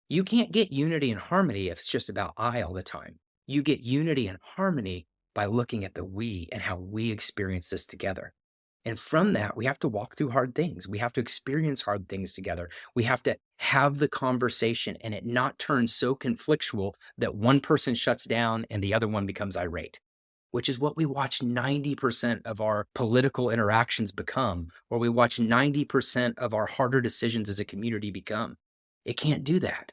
You can't get unity and harmony if it's just about I all the time. You get unity and harmony by looking at the we and how we experience this together. And from that, we have to walk through hard things. We have to experience hard things together. We have to have the conversation and it not turn so conflictual that one person shuts down and the other one becomes irate, which is what we watch 90% of our political interactions become, or we watch 90% of our harder decisions as a community become. It can't do that.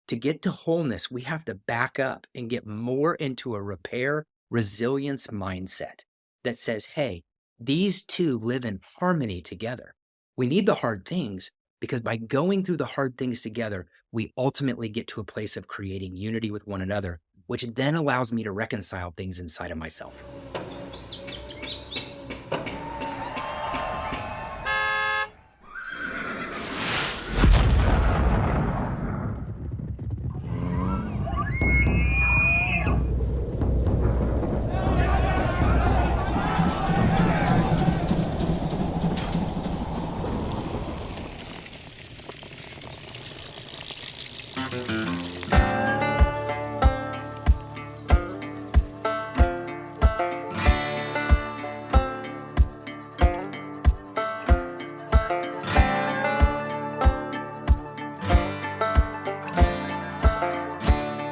To get to wholeness, we have to back up and get more into a repair resilience mindset that says, hey, these two live in harmony together. We need the hard things because by going through the hard things together, we ultimately get to a place of creating unity with one another, which then allows me to reconcile things inside of myself.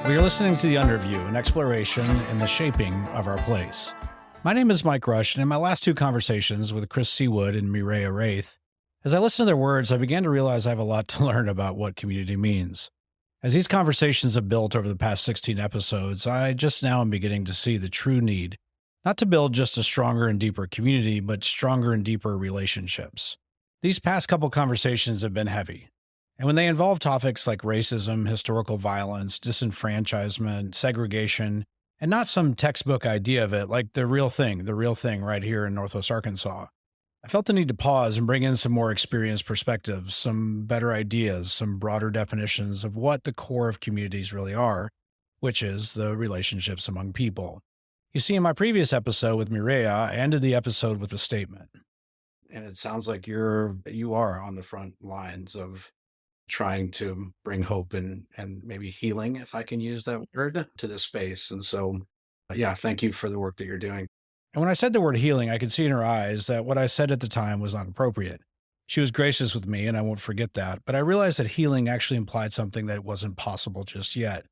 We are listening to The Underview, an exploration in the shaping of our place. My name is Mike Rush, and in my last two conversations with Chris Seawood and Mireya Wraith, as I listened to their words, I began to realize I have a lot to learn about what community means. As these conversations have built over the past 16 episodes, I just now am beginning to see the true need, not to build just a stronger and deeper community, but stronger and deeper relationships. These past couple conversations have been heavy. And when they involve topics like racism, historical violence, disenfranchisement, segregation, and not some textbook idea of it, like the real thing right here in Northwest Arkansas, I felt the need to pause and bring in some more experienced perspectives, some better ideas, some broader definitions of what the core of communities really are, which is the relationships among people. You see, in my previous episode with Mireya, I ended the episode with a statement. And it sounds like you are on the front lines of trying to bring hope and maybe healing, if I can use that word, to this space. And so, yeah, thank you for the work that you're doing. And when I said the word healing, I could see in her eyes that what I said at the time was not appropriate. She was gracious with me, and I won't forget that. But I realized that healing actually implied something that wasn't possible just yet.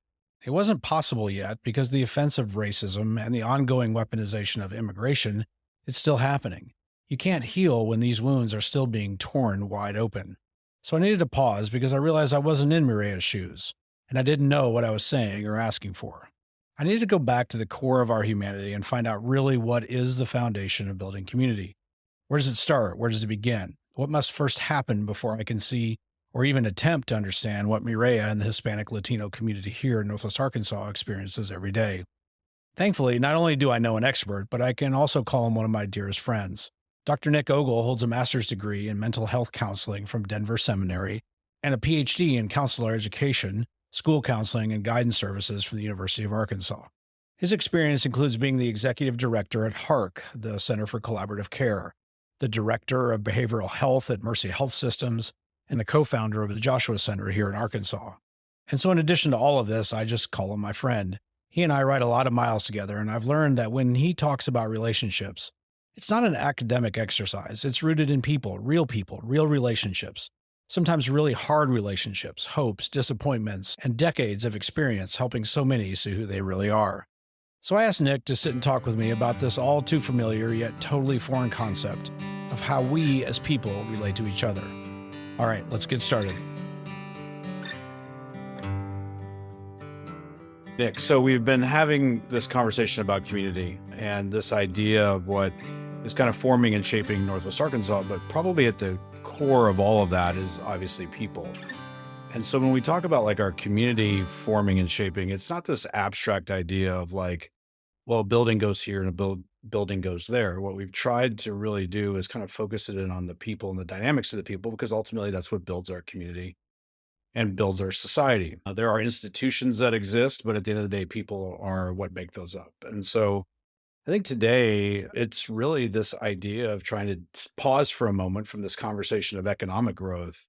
It wasn't possible yet because the offense of racism and the ongoing weaponization of immigration is still happening. You can't heal when these wounds are still being torn wide open. So I needed to pause because I realized I wasn't in Mireya's shoes, and I didn't know what I was saying or asking for. I needed to go back to the core of our humanity and find out really what is the foundation of building community. Where does it start? Where does it begin? What must first happen before I can see or even attempt to understand what Mireya and the Hispanic Latino community here in Northwest Arkansas experiences every day? Thankfully, not only do I know an expert, but I can also call him one of my dearest friends. Dr. Nick Ogle holds a master's degree in mental health counseling from Denver Seminary and a PhD in counselor education, school counseling, and guidance services from the University of Arkansas. His experience includes being the executive director at HARC, the Center for Collaborative Care, the director of behavioral health at Mercy Health Systems, and the co-founder of the Joshua Center here in Arkansas. And so in addition to all of this, I just call him my friend. He and I ride a lot of miles together, and I've learned that when he talks about relationships, it's not an academic exercise. It's rooted in people, real relationships, sometimes really hard relationships, hopes, disappointments, and decades of experience helping so many see who they really are. So I asked Nick to sit and talk with me about this all too familiar yet totally foreign concept of how we as people relate to each other. All right, let's get started. Nick, so we've been having this conversation about community and this idea of what is kind of forming and shaping Northwest Arkansas, but probably at the core of all of that is obviously people. And so when we talk about like our community forming and shaping, it's not this abstract idea of like, well, a building goes here and a building goes there. What we've tried to really do is kind of focus it in on the people and the dynamics of the people, because ultimately that's what builds our community and builds our society. There are institutions that exist, but at the end of the day, people are what make those up. And so I think today it's really this idea of trying to pause for a moment from this conversation of economic growth,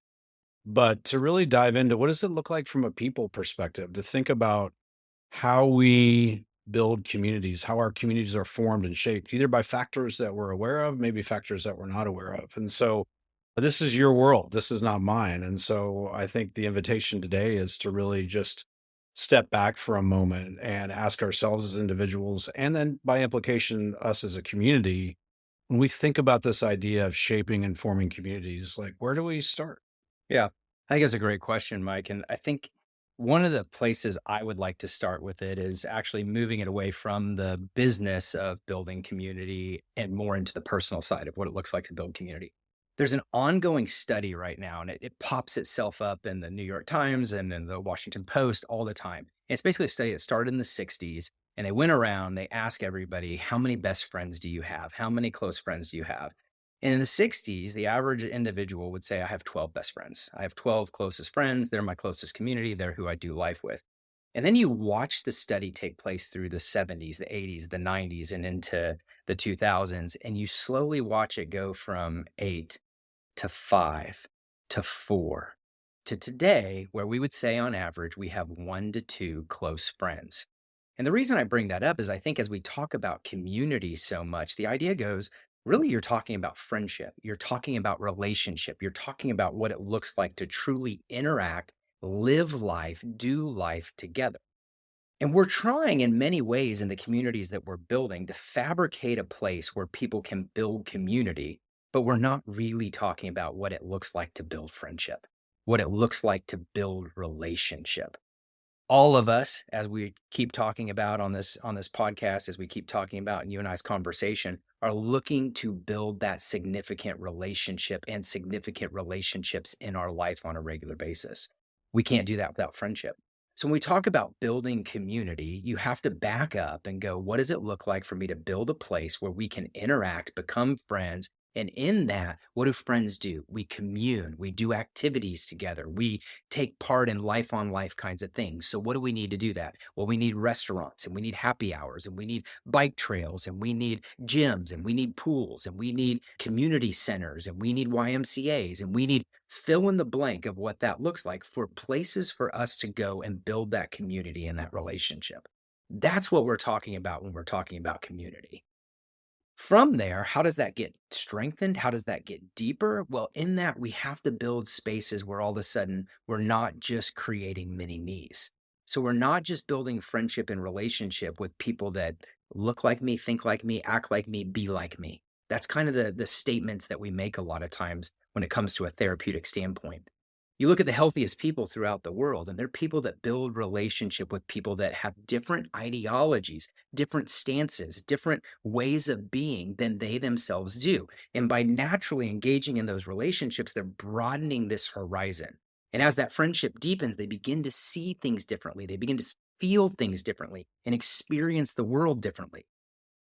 But to really dive into what does it look like from a people perspective, to think about how we build communities, how our communities are formed and shaped, either by factors that we're aware of, maybe factors that we're not aware of. And so this is your world. This is not mine. And so I think the invitation today is to really just step back for a moment and ask ourselves as individuals, and then by implication, us as a community, when we think about this idea of shaping and forming communities, like where do we start? Yeah, I think it's a great question, Mike. And I think one of the places I would like to start with it is actually moving it away from the business of building community and more into the personal side of what it looks like to build community. There's an ongoing study right now, and it pops itself up in the New York Times and in the Washington Post all the time. It's basically a study that started in the 60s, and they went around, they asked everybody, how many best friends do you have? How many close friends do you have? And in the 60s, the average individual would say, I have 12 best friends. I have 12 closest friends. They're my closest community. They're who I do life with. And then you watch the study take place through the 70s, the 80s, the 90s, and into the 2000s. And you slowly watch it go from 8 to 5 to 4 to today, where we would say on average, we have 1 to 2 close friends. And the reason I bring that up is I think as we talk about community so much, the idea goes, really, you're talking about friendship. You're talking about relationship. You're talking about what it looks like to truly interact, live life, do life together. And we're trying in many ways in the communities that we're building to fabricate a place where people can build community, but we're not really talking about what it looks like to build friendship, what it looks like to build relationship. All of us, as we keep talking about on this podcast, as we keep talking about in you and I's conversation, are looking to build that significant relationship and significant relationships in our life on a regular basis. We can't do that without friendship. So when we talk about building community, you have to back up and go, what does it look like for me to build a place where we can interact, become friends? And in that, what do friends do? We commune, we do activities together, we take part in life on life kinds of things. So what do we need to do that? Well, we need restaurants and we need happy hours and we need bike trails and we need gyms and we need pools and we need community centers and we need YMCAs and we need fill in the blank of what that looks like for places for us to go and build that community and that relationship. That's what we're talking about when we're talking about community. From there, how does that get strengthened? How does that get deeper? Well, in that, we have to build spaces where all of a sudden we're not just creating mini me's. So we're not just building friendship and relationship with people that look like me, think like me, act like me, be like me. That's kind of the statements that we make a lot of times when it comes to a therapeutic standpoint. You look at the healthiest people throughout the world, and they're people that build relationship with people that have different ideologies, different stances, different ways of being than they themselves do. And by naturally engaging in those relationships, they're broadening this horizon. And as that friendship deepens, they begin to see things differently. They begin to feel things differently and experience the world differently.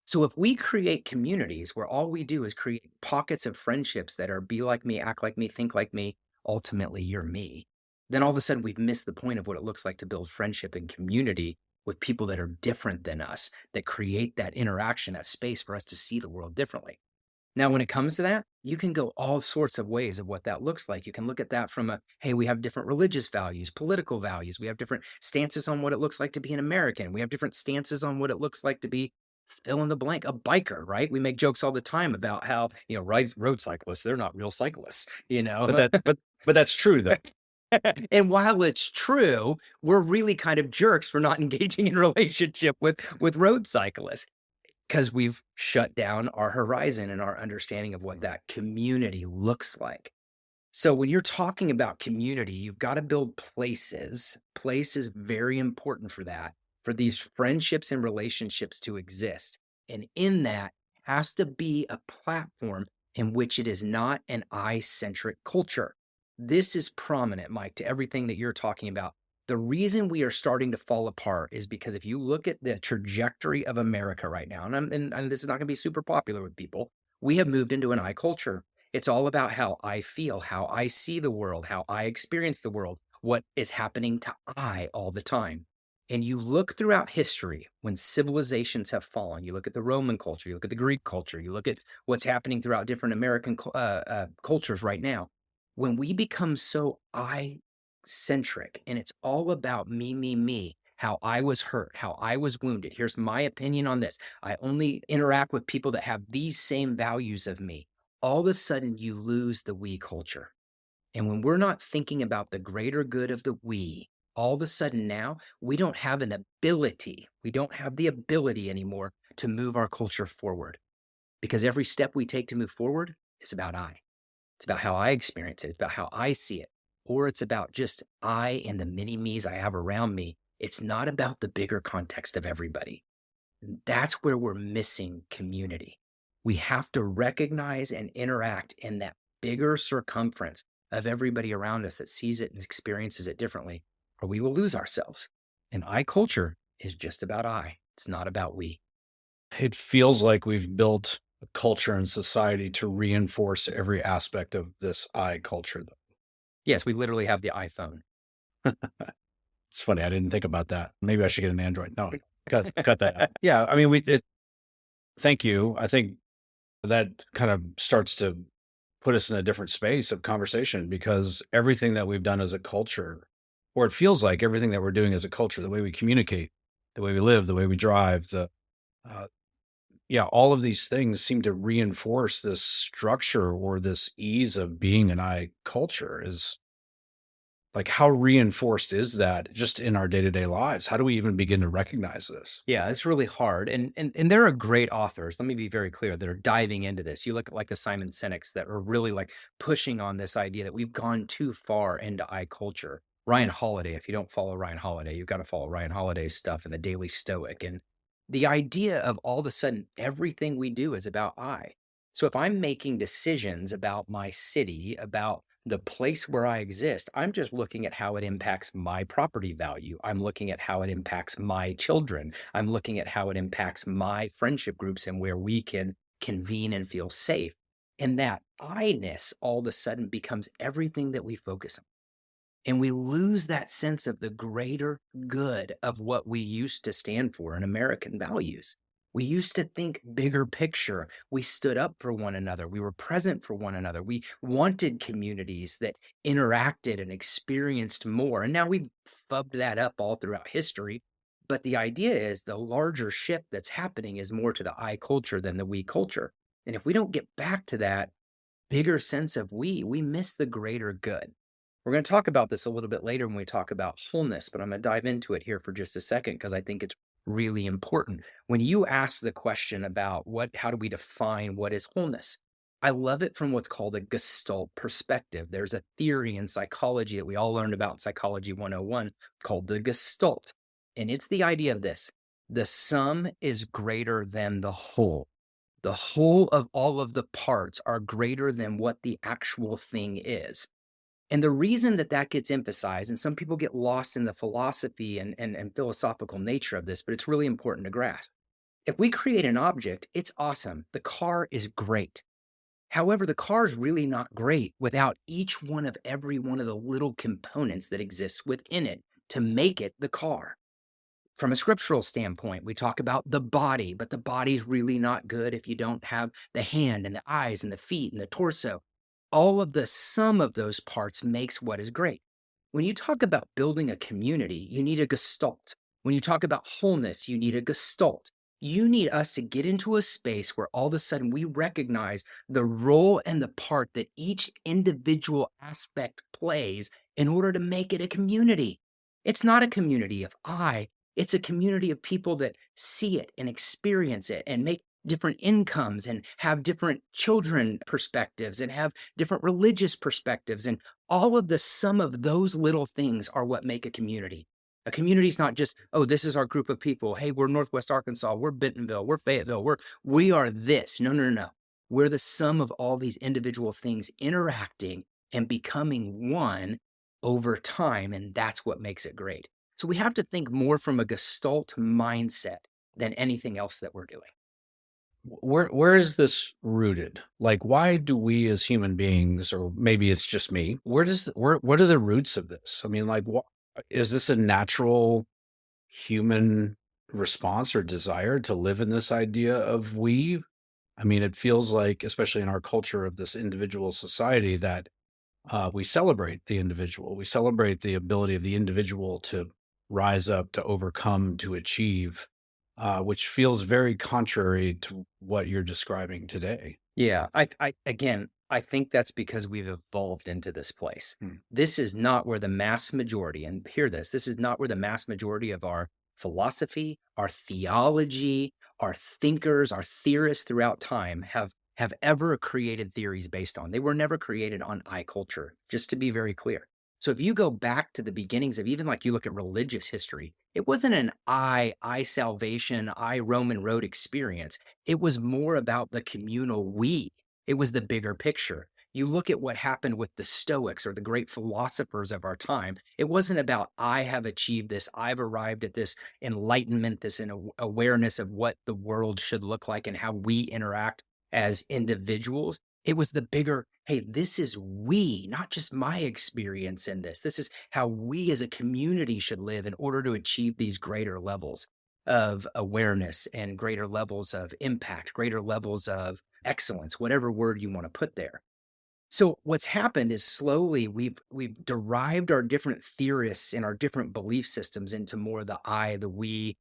So if we create communities where all we do is create pockets of friendships that are be like me, act like me, think like me, ultimately you're me, then all of a sudden we've missed the point of what it looks like to build friendship and community with people that are different than us, that create that interaction, that space for us to see the world differently. Now, when it comes to that, you can go all sorts of ways of what that looks like. You can look at that from a, hey, we have different religious values, political values. We have different stances on what it looks like to be an American. We have different stances on what it looks like to be fill in the blank, a biker, right? We make jokes all the time about how, road cyclists, they're not real cyclists, you But know? but that's true though. And while it's true, we're really kind of jerks for not engaging in relationship with road cyclists because we've shut down our horizon and our understanding of what that community looks like. So when you're talking about community, you've got to build places. Place is very important for that, for these friendships and relationships to exist. And in that has to be a platform in which it is not an I-centric culture. This is prominent, Mike, to everything that you're talking about. The reason we are starting to fall apart is because if you look at the trajectory of America right now, and this is not going to be super popular with people, we have moved into an I culture. It's all about how I feel, how I see the world, how I experience the world, what is happening to I all the time. And you look throughout history when civilizations have fallen, you look at the Roman culture, you look at the Greek culture, you look at what's happening throughout different American cultures right now. When we become so I centric and it's all about me, how I was hurt, how I was wounded. Here's my opinion on this. I only interact with people that have these same values of me. All of a sudden, you lose the we culture. And when we're not thinking about the greater good of the we, all of a sudden now we don't have an ability, we don't have the ability anymore to move our culture forward because every step we take to move forward is about I. It's about how I experience it. It's about how I see it. Or it's about just I and the many me's I have around me. It's not about the bigger context of everybody. That's where we're missing community. We have to recognize and interact in that bigger circumference of everybody around us that sees it and experiences it differently, or we will lose ourselves. And I culture is just about I. It's not about we. It feels like we've built a culture and society to reinforce every aspect of this I culture. Yes, we literally have the iPhone. It's funny. I didn't think about that. Maybe I should get an Android. No, cut that out. Yeah. I mean, thank you. I think that kind of starts to put us in a different space of conversation because everything that we've done as a culture, or it feels like everything that we're doing as a culture, the way we communicate, the way we live, the way we drive, uh, yeah, all of these things seem to reinforce this structure or this ease of being an I culture. Is like, how reinforced is that just in our day-to-day lives? How do we even begin to recognize this? Yeah, it's really hard. And there are great authors, let me be very clear, that are diving into this. You look at like the Simon Sinek's that are really like pushing on this idea that we've gone too far into I culture. Ryan Holiday, if you don't follow Ryan Holiday, you've got to follow Ryan Holiday's stuff in the Daily Stoic. And the idea of all of a sudden everything we do is about I. So if I'm making decisions about my city, about the place where I exist, I'm just looking at how it impacts my property value. I'm looking at how it impacts my children. I'm looking at how it impacts my friendship groups and where we can convene and feel safe. And that I-ness all of a sudden becomes everything that we focus on. And we lose that sense of the greater good of what we used to stand for in American values. We used to think bigger picture. We stood up for one another. We were present for one another. We wanted communities that interacted and experienced more. And now we've fubbed that up all throughout history. But the idea is the larger shift that's happening is more to the I culture than the we culture. And if we don't get back to that bigger sense of we miss the greater good. We're going to talk about this a little bit later when we talk about wholeness, but I'm going to dive into it here for just a second because I think it's really important. When you ask the question about how do we define what is wholeness? I love it from what's called a Gestalt perspective. There's a theory in psychology that we all learned about in Psychology 101 called the Gestalt. And it's the idea of this: the sum is greater than the whole. The whole of all of the parts are greater than what the actual thing is. And the reason that that gets emphasized, and some people get lost in the philosophy and philosophical nature of this, but it's really important to grasp. If we create an object, it's awesome. The car is great. However, the car is really not great without each one of every one of the little components that exists within it to make it the car. From a scriptural standpoint, we talk about the body, but the body's really not good if you don't have the hand and the eyes and the feet and the torso. All of the sum of those parts makes what is great. When you talk about building a community, you need a gestalt. When you talk about wholeness, you need a gestalt. You need us to get into a space where all of a sudden we recognize the role and the part that each individual aspect plays in order to make it a community. It's not a community of I, it's a community of people that see it and experience it and make different incomes and have different children perspectives and have different religious perspectives. And all of the sum of those little things are what make a community. A community is not just, oh, this is our group of people. Hey, we're Northwest Arkansas. We're Bentonville. We're Fayetteville. We are this. No, no, no, no. We're the sum of all these individual things interacting and becoming one over time. And that's what makes it great. So we have to think more from a Gestalt mindset than anything else that we're doing. Where is this rooted? Like, why do we as human beings, or maybe it's just me, what are the roots of this? I mean, like, what is this a natural human response or desire to live in this idea of we? I mean, it feels like, especially in our culture of this individual society, that We celebrate the individual. We celebrate the ability of the individual to rise up, to overcome, to achieve, which feels very contrary to what you're describing today. Yeah, again, I think that's because we've evolved into this place. Hmm. This is not where the mass majority, and hear this is not where the mass majority of our philosophy, our theology, our thinkers, our theorists throughout time have ever created theories based on. They were never created on I culture, just to be very clear. So if you go back to the beginnings of even like you look at religious history, it wasn't an I salvation, I Roman road experience. It was more about the communal we. It was the bigger picture. You look at what happened with the Stoics or the great philosophers of our time. It wasn't about, I have achieved this, I've arrived at this enlightenment, this awareness of what the world should look like and how we interact as individuals. It was the bigger, hey, this is we, not just my experience in this. This is how we as a community should live in order to achieve these greater levels of awareness and greater levels of impact, greater levels of excellence, whatever word you want to put there. So what's happened is slowly we've derived our different theorists and our different belief systems into more the I, the we.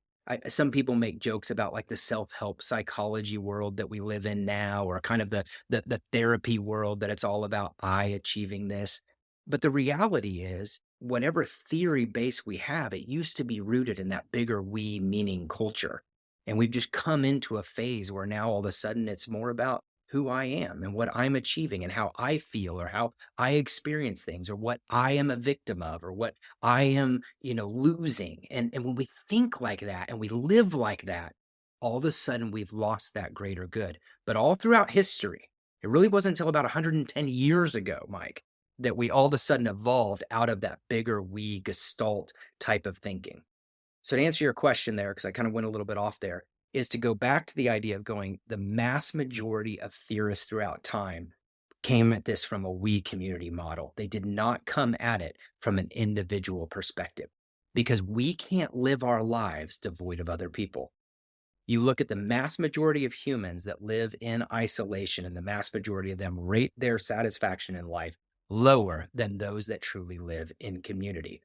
Some people make jokes about like the self-help psychology world that we live in now, or kind of the therapy world that it's all about I achieving this. But the reality is, whatever theory base we have, it used to be rooted in that bigger we meaning culture. And we've just come into a phase where now all of a sudden it's more about who I am and what I'm achieving and how I feel or how I experience things or what I am a victim of or what I am, losing. And when we think like that and we live like that, all of a sudden we've lost that greater good. But all throughout history, it really wasn't until about 110 years ago, Mike, that we all of a sudden evolved out of that bigger we gestalt type of thinking. So to answer your question there, because I kind of went a little bit off there, is to go back to the idea of going, the mass majority of theorists throughout time came at this from a we community model. They did not come at it from an individual perspective because we can't live our lives devoid of other people. You look at the mass majority of humans that live in isolation, and the mass majority of them rate their satisfaction in life lower than those that truly live in community.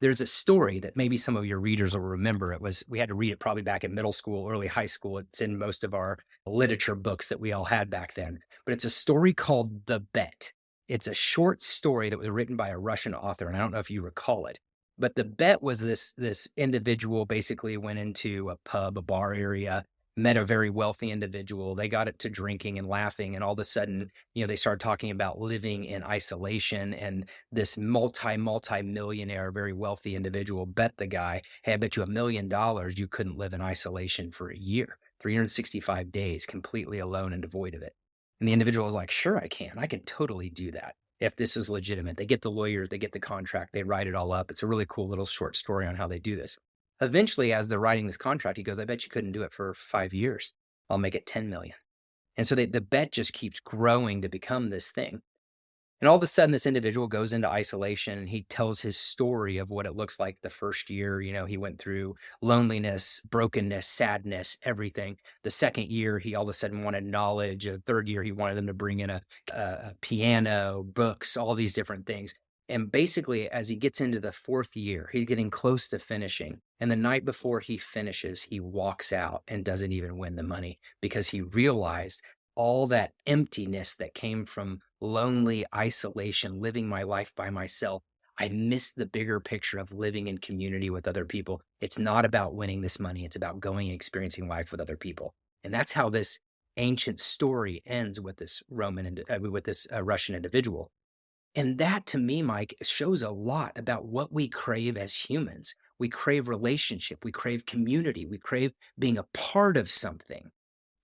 There's a story that maybe some of your readers will remember. We had to read it probably back in middle school, early high school. It's in most of our literature books that we all had back then. But it's a story called The Bet. It's a short story that was written by a Russian author, and I don't know if you recall it. But the bet was this individual basically went into a pub, a bar area, met a very wealthy individual. They got it to drinking and laughing, and all of a sudden, they started talking about living in isolation. And this multi-millionaire, very wealthy individual bet the guy, "Hey, I bet you $1 million you couldn't live in isolation for a year, 365 days, completely alone and devoid of it." And the individual was like, "Sure, I can. I can totally do that if this is legitimate." They get the lawyers, they get the contract, they write it all up. It's a really cool little short story on how they do this. Eventually, as they're writing this contract, he goes, "I bet you couldn't do it for 5 years. I'll make it 10 million." And so the bet just keeps growing to become this thing. And all of a sudden, this individual goes into isolation and he tells his story of what it looks like the first year. He went through loneliness, brokenness, sadness, everything. The second year, he all of a sudden wanted knowledge. The third year, he wanted them to bring in a piano, books, all these different things. And basically, as he gets into the fourth year, he's getting close to finishing. And the night before he finishes, he walks out and doesn't even win the money because he realized all that emptiness that came from lonely isolation, living my life by myself. I missed the bigger picture of living in community with other people. It's not about winning this money. It's about going and experiencing life with other people. And that's how this ancient story ends with this Russian individual. And that to me, Mike, shows a lot about what we crave as humans. We crave relationship. We crave community. We crave being a part of something.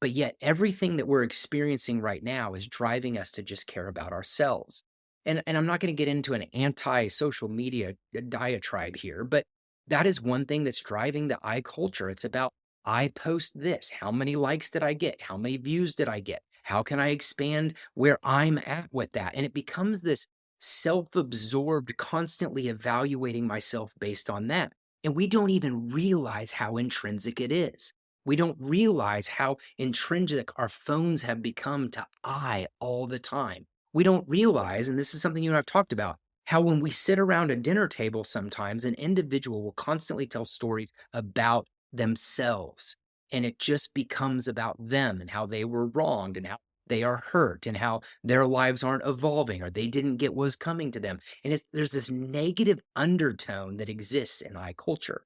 But yet everything that we're experiencing right now is driving us to just care about ourselves. And I'm not going to get into an anti-social media diatribe here, but that is one thing that's driving the I culture. It's about, I post this. How many likes did I get? How many views did I get? How can I expand where I'm at with that? And it becomes this self-absorbed, constantly evaluating myself based on that. And we don't even realize how intrinsic it is. We don't realize how intrinsic our phones have become to I all the time. We don't realize, and this is something you and I've talked about, how when we sit around a dinner table, sometimes an individual will constantly tell stories about themselves. And it just becomes about them and how they were wronged and how they are hurt and how their lives aren't evolving or they didn't get what was coming to them. And there's this negative undertone that exists in high culture.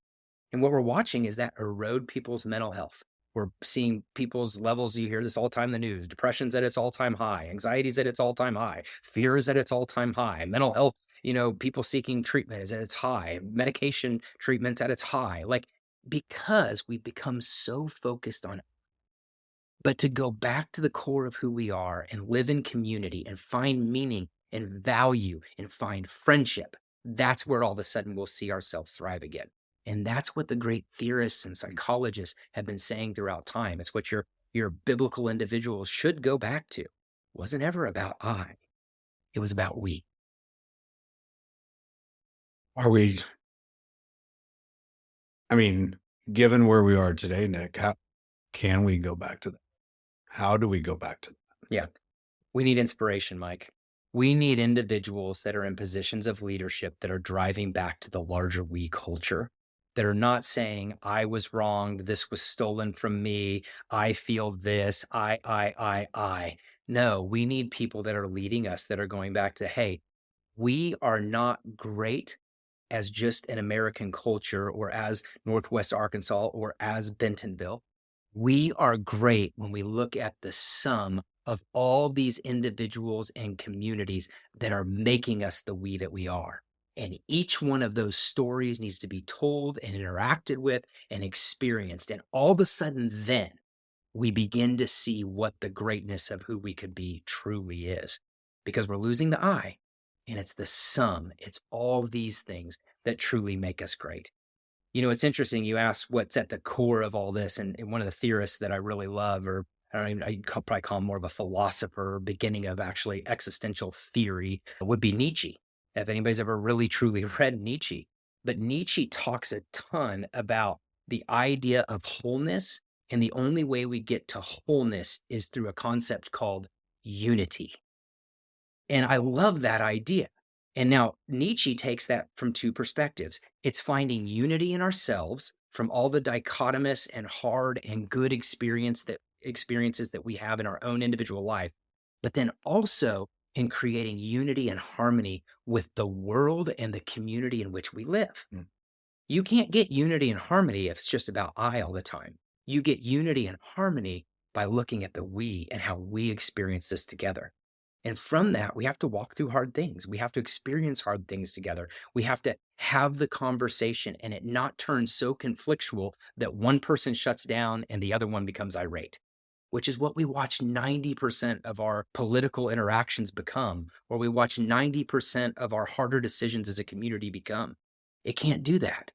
And what we're watching is that erode people's mental health. We're seeing people's levels. You hear this all the time in the news. Depression's at its all-time high. Anxiety's at its all-time high. Fear is at its all-time high. Mental health, people seeking treatment is at its high. Medication treatment's at its high. Like, because we've become so focused on, but to go back to the core of who we are and live in community and find meaning and value and find friendship, that's where all of a sudden we'll see ourselves thrive again. And that's what the great theorists and psychologists have been saying throughout time. It's what your biblical individuals should go back to. It wasn't ever about I, it was about we. Are we, I mean, given where we are today, Nick, how can we go back to that? How do we go back to that? Yeah. We need inspiration, Mike. We need individuals that are in positions of leadership that are driving back to the larger we culture, that are not saying, I was wronged, this was stolen from me, I feel this, I. No, we need people that are leading us that are going back to, hey, we are not great as just an American culture or as Northwest Arkansas or as Bentonville. We are great when we look at the sum of all these individuals and communities that are making us the we that we are. And each one of those stories needs to be told and interacted with and experienced. And all of a sudden, then we begin to see what the greatness of who we could be truly is, because we're losing the I, and it's the sum. It's all these things that truly make us great. It's interesting. You asked what's at the core of all this, and one of the theorists that I really love, or I don't even, probably call him more of a philosopher, beginning of actually existential theory, would be Nietzsche. If anybody's ever really truly read Nietzsche, but Nietzsche talks a ton about the idea of wholeness, and the only way we get to wholeness is through a concept called unity. And I love that idea. And now Nietzsche takes that from two perspectives. It's finding unity in ourselves from all the dichotomous and hard and good experiences that we have in our own individual life, but then also in creating unity and harmony with the world and the community in which we live. Mm. You can't get unity and harmony if it's just about I all the time. You get unity and harmony by looking at the we and how we experience this together. And from that, we have to walk through hard things. We have to experience hard things together. We have to have the conversation and it not turn so conflictual that one person shuts down and the other one becomes irate, which is what we watch 90% of our political interactions become, or we watch 90% of our harder decisions as a community become. It can't do that.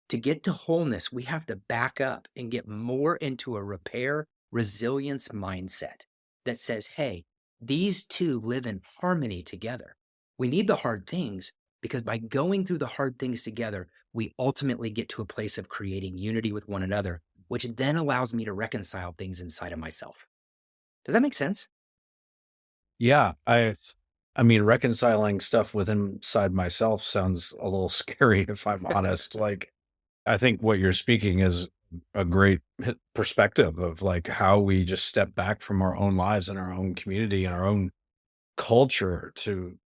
To get to wholeness, we have to back up and get more into a repair, resilience mindset that says, hey, these two live in harmony together. We need the hard things because by going through the hard things together, we ultimately get to a place of creating unity with one another, which then allows me to reconcile things inside of myself. Does that make sense? Yeah, I mean, reconciling stuff within inside myself sounds a little scary, if I'm honest. Like, I think what you're speaking is a great perspective of like how we just step back from our own lives and our own community and our own culture to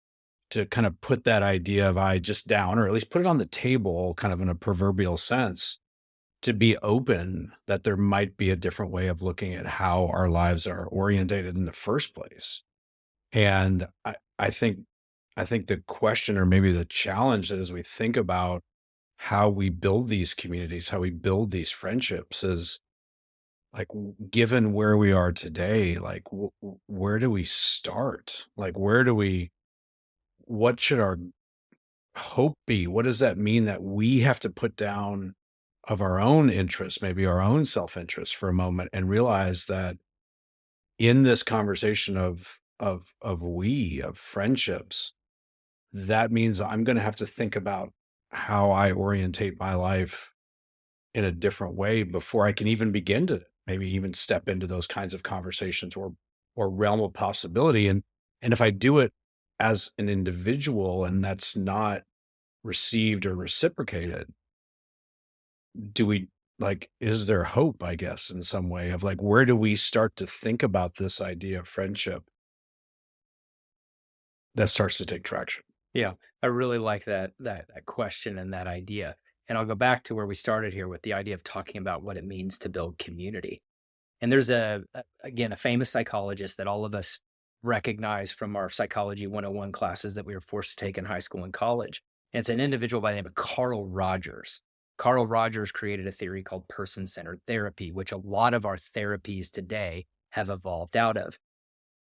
kind of put that idea of I just down, or at least put it on the table, kind of in a proverbial sense, to be open that there might be a different way of looking at how our lives are orientated in the first place. And I think the question, or maybe the challenge, that as we think about how we build these communities, how we build these friendships, is like, given where we are today, like where do we start? Like, what should our hope be? What does that mean that we have to put down of our own interests, maybe our own self-interest for a moment, and realize that in this conversation of friendships, that means I'm going to have to think about how I orientate my life in a different way before I can even begin to maybe even step into those kinds of conversations or realm of possibility. And And if I do it as an individual and that's not received or reciprocated, do we like, is there hope, I guess, in some way of like, where do we start to think about this idea of friendship that starts to take traction? Yeah, I really like that question and that idea. And I'll go back to where we started here with the idea of talking about what it means to build community. And there's again a famous psychologist that all of us recognize from our psychology 101 classes that we were forced to take in high school and college. And it's an individual by the name of Carl Rogers. Carl Rogers created a theory called person-centered therapy, which a lot of our therapies today have evolved out of.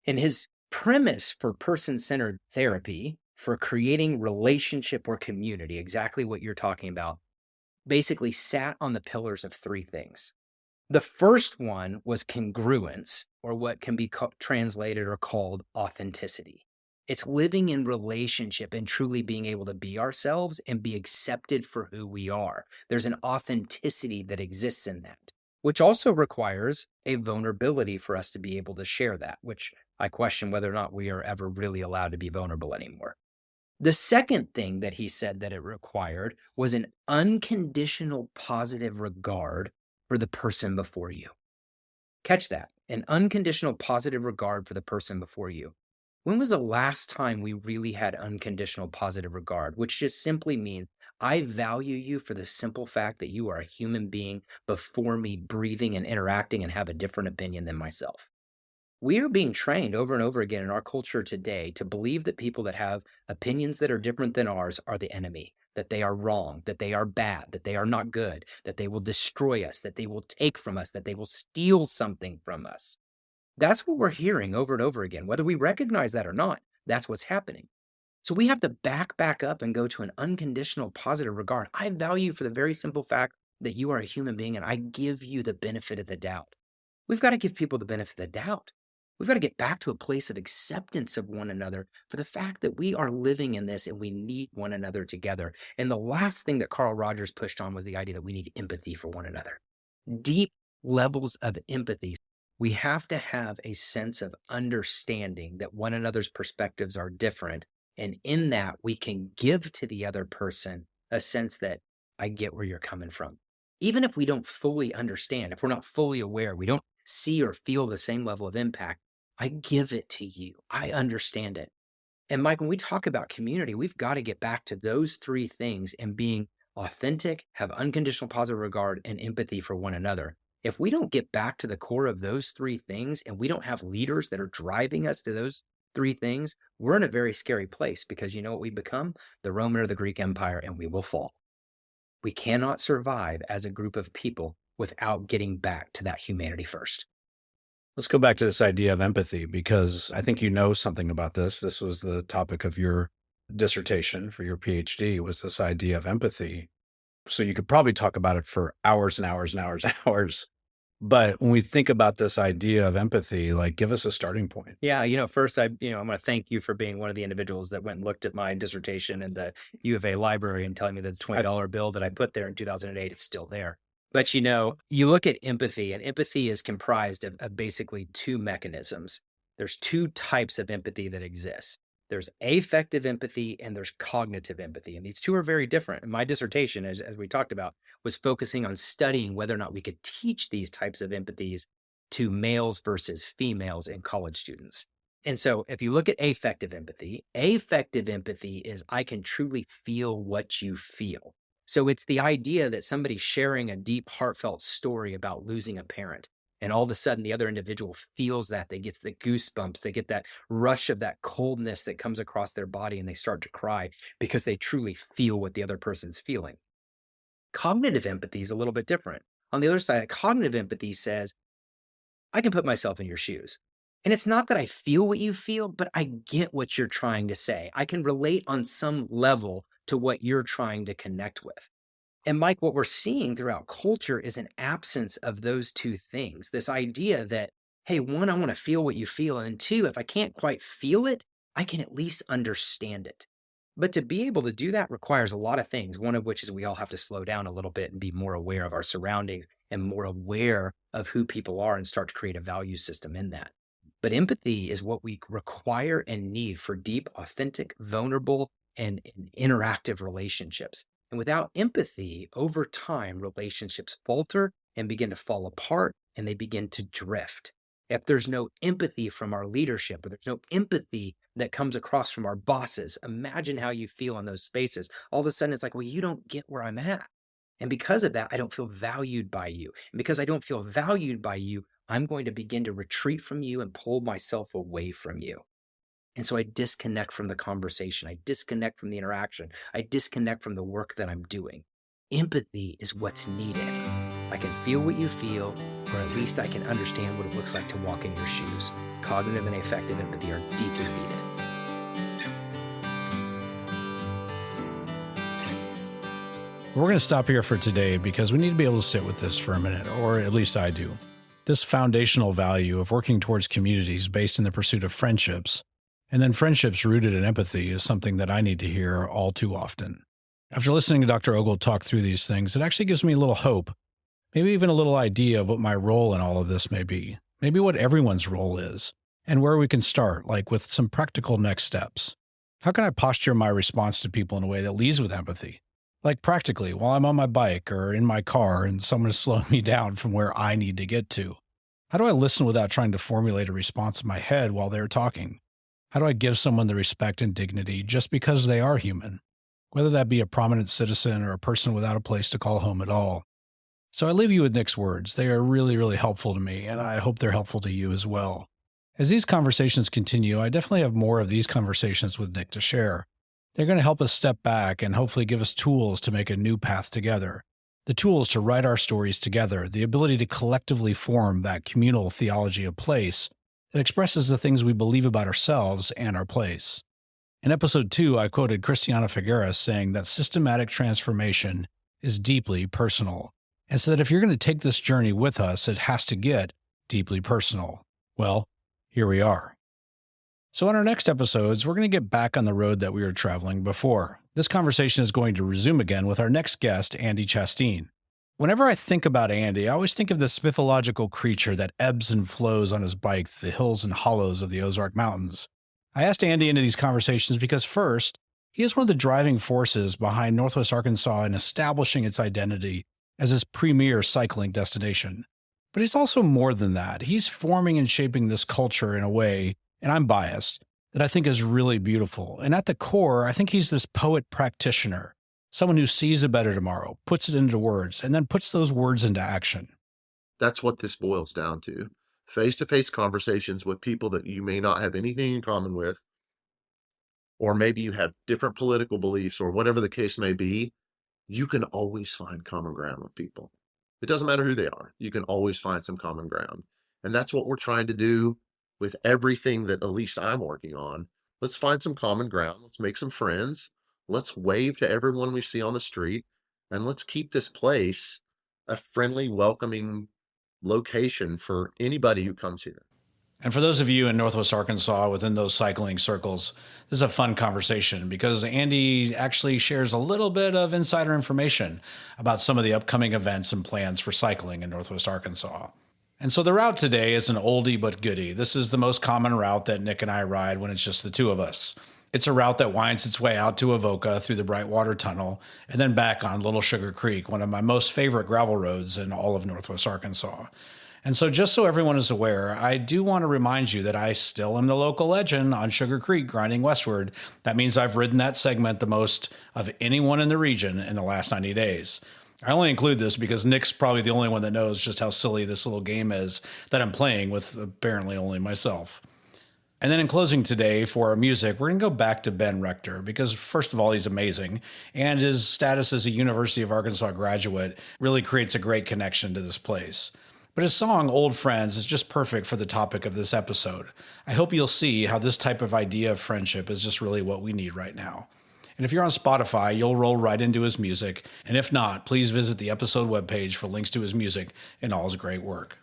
And his premise for person-centered therapy, for creating relationship or community, exactly what you're talking about, basically sat on the pillars of three things. The first one was congruence, or what can be translated or called authenticity. It's living in relationship and truly being able to be ourselves and be accepted for who we are. There's an authenticity that exists in that, which also requires a vulnerability for us to be able to share that, which I question whether or not we are ever really allowed to be vulnerable anymore. The second thing that he said that it required was an unconditional positive regard for the person before you. Catch that. An unconditional positive regard for the person before you. When was the last time we really had unconditional positive regard, which just simply means I value you for the simple fact that you are a human being before me, breathing and interacting and have a different opinion than myself. We are being trained over and over again in our culture today to believe that people that have opinions that are different than ours are the enemy, that they are wrong, that they are bad, that they are not good, that they will destroy us, that they will take from us, that they will steal something from us. That's what we're hearing over and over again. Whether we recognize that or not, that's what's happening. So we have to back up and go to an unconditional positive regard. I value you for the very simple fact that you are a human being and I give you the benefit of the doubt. We've got to give people the benefit of the doubt. We've got to get back to a place of acceptance of one another for the fact that we are living in this and we need one another together. And the last thing that Carl Rogers pushed on was the idea that we need empathy for one another. Deep levels of empathy. We have to have a sense of understanding that one another's perspectives are different. And in that, we can give to the other person a sense that I get where you're coming from. Even if we don't fully understand, if we're not fully aware, we don't see or feel the same level of impact, I give it to you. I understand it. And Mike, when we talk about community, we've got to get back to those three things and being authentic, have unconditional positive regard, and empathy for one another. If we don't get back to the core of those three things and we don't have leaders that are driving us to those three things, we're in a very scary place because you know what we become? The Roman or the Greek Empire, and we will fall. We cannot survive as a group of people without getting back to that humanity first. Let's go back to this idea of empathy because I think you know something about this. This was the topic of your dissertation for your PhD was this idea of empathy. So you could probably talk about it for hours and hours and hours and hours. But when we think about this idea of empathy, like give us a starting point. Yeah, first I'm going to thank you for being one of the individuals that went and looked at my dissertation in the U of A library and telling me that the $20 bill that I put there in 2008 is still there. But you look at empathy, and empathy is comprised of basically two mechanisms. There's two types of empathy that exist. There's affective empathy and there's cognitive empathy. And these two are very different. And my dissertation, as we talked about, was focusing on studying whether or not we could teach these types of empathies to males versus females and college students. And so if you look at affective empathy is I can truly feel what you feel. So it's the idea that somebody's sharing a deep, heartfelt story about losing a parent. And all of a sudden, the other individual feels that they get the goosebumps, they get that rush of that coldness that comes across their body and they start to cry because they truly feel what the other person's feeling. Cognitive empathy is a little bit different. On the other side, cognitive empathy says, I can put myself in your shoes. And it's not that I feel what you feel, but I get what you're trying to say. I can relate on some level to what you're trying to connect with. And Mike, what we're seeing throughout culture is an absence of those two things. This idea that, hey, one, I want to feel what you feel. And two, if I can't quite feel it, I can at least understand it. But to be able to do that requires a lot of things, one of which is we all have to slow down a little bit and be more aware of our surroundings and more aware of who people are and start to create a value system in that. But empathy is what we require and need for deep, authentic, vulnerable, and interactive relationships. And without empathy, over time, relationships falter and begin to fall apart and they begin to drift. If there's no empathy from our leadership or there's no empathy that comes across from our bosses, imagine how you feel in those spaces. All of a sudden, it's like, well, you don't get where I'm at. And because of that, I don't feel valued by you. And because I don't feel valued by you, I'm going to begin to retreat from you and pull myself away from you. And so I disconnect from the conversation. I disconnect from the interaction. I disconnect from the work that I'm doing. Empathy is what's needed. I can feel what you feel, or at least I can understand what it looks like to walk in your shoes. Cognitive and affective empathy are deeply needed. We're going to stop here for today because we need to be able to sit with this for a minute, or at least I do. This foundational value of working towards communities based in the pursuit of friendships, and then friendships rooted in empathy, is something that I need to hear all too often. After listening to Dr. Ogle talk through these things, it actually gives me a little hope, maybe even a little idea of what my role in all of this may be, maybe what everyone's role is, and where we can start, like with some practical next steps. How can I posture my response to people in a way that leads with empathy? Like practically, while I'm on my bike or in my car and someone is slowing me down from where I need to get to. How do I listen without trying to formulate a response in my head while they're talking? How do I give someone the respect and dignity just because they are human? Whether that be a prominent citizen or a person without a place to call home at all. So I leave you with Nick's words. They are really, really helpful to me, and I hope they're helpful to you as well. As these conversations continue, I definitely have more of these conversations with Nick to share. They're going to help us step back and hopefully give us tools to make a new path together. The tools to write our stories together, the ability to collectively form that communal theology of place that expresses the things we believe about ourselves and our place. In episode 2, I quoted Christiana Figueres saying that systematic transformation is deeply personal, and so that if you're going to take this journey with us, it has to get deeply personal. Well, here we are. So in our next episodes, we're going to get back on the road that we were traveling before. This conversation is going to resume again with our next guest, Andy Chasteen. Whenever I think about Andy, I always think of this mythological creature that ebbs and flows on his bike through the hills and hollows of the Ozark Mountains. I asked Andy into these conversations because first, he is one of the driving forces behind Northwest Arkansas in establishing its identity as its premier cycling destination. But he's also more than that. He's forming and shaping this culture in a way, and I'm biased, that I think is really beautiful. And at the core, I think he's this poet practitioner, someone who sees a better tomorrow, puts it into words, and then puts those words into action. That's what this boils down to. Face-to-face conversations with people that you may not have anything in common with, or maybe you have different political beliefs or whatever the case may be. You can always find common ground with people. It doesn't matter who they are. You can always find some common ground. And that's what we're trying to do with everything that at least I'm working on. Let's find some common ground. Let's make some friends. Let's wave to everyone we see on the street. And let's keep this place a friendly, welcoming location for anybody who comes here. And for those of you in Northwest Arkansas within those cycling circles, this is a fun conversation because Andy actually shares a little bit of insider information about some of the upcoming events and plans for cycling in Northwest Arkansas. And so the route today is an oldie but goodie. This is the most common route that Nick and I ride when it's just the two of us. It's a route that winds its way out to Avoca through the Brightwater Tunnel and then back on Little Sugar Creek, one of my most favorite gravel roads in all of Northwest Arkansas. And so just so everyone is aware, I do want to remind you that I still am the local legend on Sugar Creek grinding westward. That means I've ridden that segment the most of anyone in the region in the last 90 days. I only include this because Nick's probably the only one that knows just how silly this little game is that I'm playing with apparently only myself. And then in closing today for our music, we're going to go back to Ben Rector because first of all, he's amazing. And his status as a University of Arkansas graduate really creates a great connection to this place. But his song, Old Friends, is just perfect for the topic of this episode. I hope you'll see how this type of idea of friendship is just really what we need right now. And if you're on Spotify, you'll roll right into his music. And if not, please visit the episode webpage for links to his music and all his great work.